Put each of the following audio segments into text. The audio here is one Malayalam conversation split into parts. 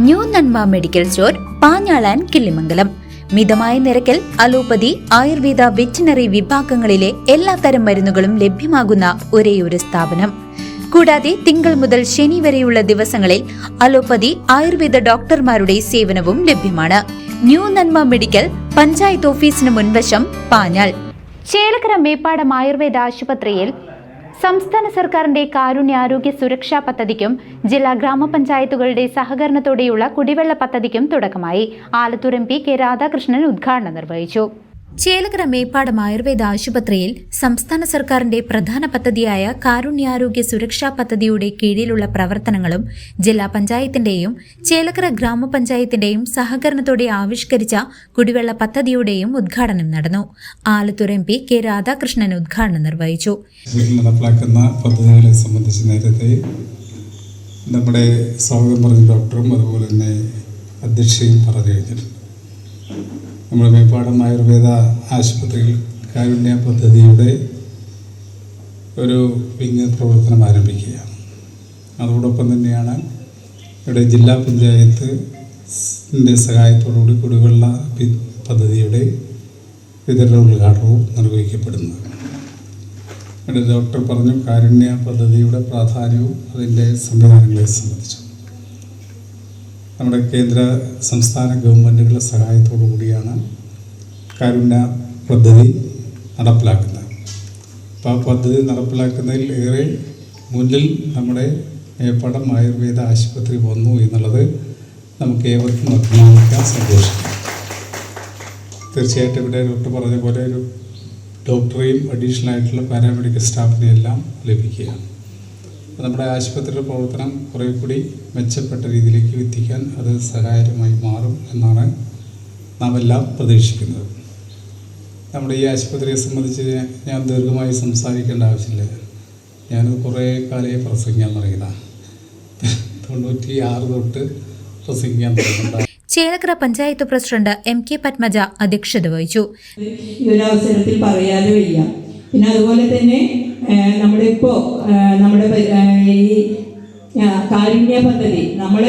ന്യൂ നന്മ medical store, Panjal and Killimangalam. മിതമായ നിരക്കിൽ അലോപ്പതി, ആയുർവേദ, വെറ്റിനറി വിഭാഗങ്ങളിലെ എല്ലാത്തരം മരുന്നുകളും ലഭ്യമാകുന്ന ഒരേയൊരു സ്ഥാപനം. കൂടാതെ തിങ്കൾ മുതൽ ശനി വരെയുള്ള ദിവസങ്ങളിൽ അലോപ്പതി, ആയുർവേദ ഡോക്ടർമാരുടെ സേവനവും ലഭ്യമാണ്. ന്യൂ നന്മ മെഡിക്കൽ, പഞ്ചായത്ത് ഓഫീസിന് മുൻവശം, പാഞ്ഞാൾ. ചേലക്കര മേപ്പാടം ആയുർവേദ ആശുപത്രിയിൽ സംസ്ഥാന സർക്കാരിന്റെ കാരുണ്യാരോഗ്യ സുരക്ഷാ പദ്ധതിക്കും ജില്ലാ ഗ്രാമപഞ്ചായത്തുകളുടെ സഹകരണത്തോടെയുള്ള കുടിവെള്ള പദ്ധതിക്കും തുടക്കമായി. ആലത്തൂർ MP കെ രാധാകൃഷ്ണൻ ഉദ്ഘാടനം നിർവഹിച്ചു. ചേലക്കര മേപ്പാടം ആയുർവേദ ആശുപത്രിയിൽ സംസ്ഥാന സർക്കാരിന്റെ പ്രധാന പദ്ധതിയായ കാരുണ്യാരോഗ്യ സുരക്ഷാ പദ്ധതിയുടെ കീഴിലുള്ള പ്രവർത്തനങ്ങളും ജില്ലാ പഞ്ചായത്തിന്റെയും ചേലക്കര ഗ്രാമപഞ്ചായത്തിന്റെയും സഹകരണത്തോടെ ആവിഷ്കരിച്ച കുടിവെള്ള പദ്ധതിയുടെയും ഉദ്ഘാടനം നടന്നു. ആലത്തൂർ MP കെ രാധാകൃഷ്ണൻ ഉദ്ഘാടനം നിർവഹിച്ചു. നടപ്പിലാക്കുന്ന പദ്ധതികളെ സംബന്ധിച്ച് നേരത്തെ നമ്മുടെ സ്വാഗതം പറഞ്ഞ ഡോക്ടറും അതുപോലെ തന്നെ അധ്യക്ഷയും പറഞ്ഞു കഴിഞ്ഞിട്ടുണ്ട്. നമ്മുടെ മേപ്പാടം ആയുർവേദ ആശുപത്രിയിൽ കാരുണ്യ പദ്ധതിയുടെ ഒരു വിങ് പ്രവർത്തനം ആരംഭിക്കുകയാണ്. അതോടൊപ്പം തന്നെയാണ് ഇവിടെ ജില്ലാ പഞ്ചായത്തിൻ്റെ സഹായത്തോടുകൂടി കുടിവെള്ള പദ്ധതിയുടെ വിതരണ ഉദ്ഘാടനവും നിർവഹിക്കപ്പെടുന്നത്. ഇവിടെ ഡോക്ടർ പറഞ്ഞു കാരുണ്യ പദ്ധതിയുടെ പ്രാധാന്യവും അതിൻ്റെ സംവിധാനങ്ങളെ സംബന്ധിച്ചു. നമ്മുടെ കേന്ദ്ര സംസ്ഥാന ഗവൺമെൻറ്റുകളുടെ സഹായത്തോടു കൂടിയാണ് കാരുണ്യ പദ്ധതി നടപ്പിലാക്കുന്നത്. അപ്പോൾ ആ പദ്ധതി നടപ്പിലാക്കുന്നതിൽ ഏറെ മുന്നിൽ നമ്മുടെ മേപ്പാടം ആയുർവേദ ആശുപത്രി വന്നു എന്നുള്ളത് നമുക്ക് ഏവർക്കും അഭിമാനിക്കാൻ സന്തോഷിക്കും. തീർച്ചയായിട്ടും ഇവിടെ ഡോക്ടർ പറഞ്ഞ പോലെ ഒരു ഡോക്ടറെയും അഡീഷണൽ ആയിട്ടുള്ള പാരാമെഡിക്കൽ സ്റ്റാഫിനെയെല്ലാം ലഭിക്കുകയാണ്. നമ്മുടെ ആശുപത്രിയുടെ പ്രവർത്തനം കുറേ കൂടി മെച്ചപ്പെട്ട രീതിയിലേക്ക് എത്തിക്കാൻ അത് സഹായകരമായി മാറും എന്നാണ് നാം എല്ലാം പ്രതീക്ഷിക്കുന്നത്. നമ്മുടെ ഈ ആശുപത്രിയെ സംബന്ധിച്ച് ഞാൻ ദീർഘമായി സംസാരിക്കേണ്ട ആവശ്യമില്ല. ഞാനത് കുറേ കാലമായി പ്രസംഗിക്കാൻ തുടങ്ങിയതാണ്. 96 തൊട്ട് പ്രസംഗിക്കാൻ തുടങ്ങുന്നുണ്ട്. ചേലക്കര പഞ്ചായത്ത് പ്രസിഡന്റ് MK പത്മജ അധ്യക്ഷത വഹിച്ചു. ഈ ഒരു അവസരത്തിൽ പറയാതെ വയ്യ. പിന്നെ അതുപോലെ തന്നെ നമ്മുടെ ഈ കാരുണ്യ പദ്ധതി നമ്മൾ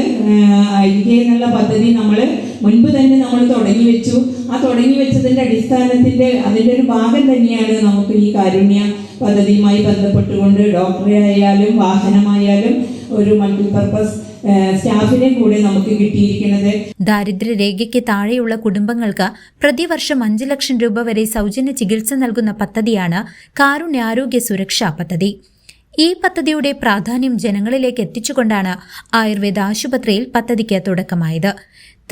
ഐക്യ എന്നുള്ള പദ്ധതി നമ്മൾ മുൻപ് തന്നെ നമ്മൾ തുടങ്ങി വെച്ചു. ആ തുടങ്ങി വെച്ചതിൻ്റെ അടിസ്ഥാനത്തിൻ്റെ അതിൻ്റെ ഒരു ഭാഗം തന്നെയാണ് നമുക്ക് ഈ കാരുണ്യ പദ്ധതിയുമായി ബന്ധപ്പെട്ടുകൊണ്ട് ഡോക്ടറെ ആയാലും വാഹനമായാലും ഒരു മൾട്ടിപർപ്പസ് സ്റ്റാഫിനെ കൂടെ നമുക്ക് കിട്ടിയിരിക്കുന്നത്. ദാരിദ്ര്യരേഖയ്ക്ക് താഴെയുള്ള കുടുംബങ്ങൾക്ക് പ്രതിവർഷം 5 ലക്ഷം രൂപ വരെ സൗജന്യ ചികിത്സ നൽകുന്ന പദ്ധതിയാണ് കാരുണ്യാരോഗ്യ സുരക്ഷാ പദ്ധതി. ഈ പദ്ധതിയുടെ പ്രാധാന്യം ജനങ്ങളിലേക്ക് എത്തിച്ചുകൊണ്ടാണ് ആയുർവേദ ആശുപത്രിയിൽ പദ്ധതിക്ക് തുടക്കമായത്.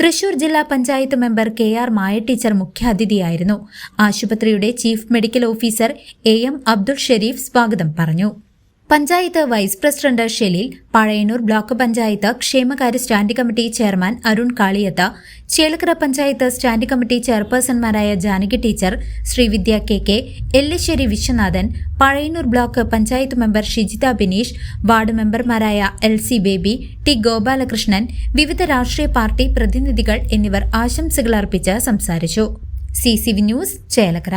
തൃശൂർ ജില്ലാ panchayat member KR Maya teacher മുഖ്യാതിഥിയായിരുന്നു. ആശുപത്രിയുടെ chief medical officer AM Abdul Sharif സ്വാഗതം പറഞ്ഞു. Panchayat vice president Sheleel, Pazhayannur block panchayat ക്ഷേമകാര്യ standing committee chairman Arun Kaliyath, Chelakkara panchayat standing committee ചെയർപേഴ്സൺമാരായ Janaki teacher, Sreevidya KK, Ellissery Viswanathan, Pazhayannur block panchayat member Shijitha Bineesh, ward മെമ്പർമാരായ LC ബേബി, T ഗോപാലകൃഷ്ണൻ, വിവിധ രാഷ്ട്രീയ പാർട്ടി പ്രതിനിധികൾ എന്നിവർ ആശംസകൾ അർപ്പിച്ച് സംസാരിച്ചു. CCV news, Chelakkara.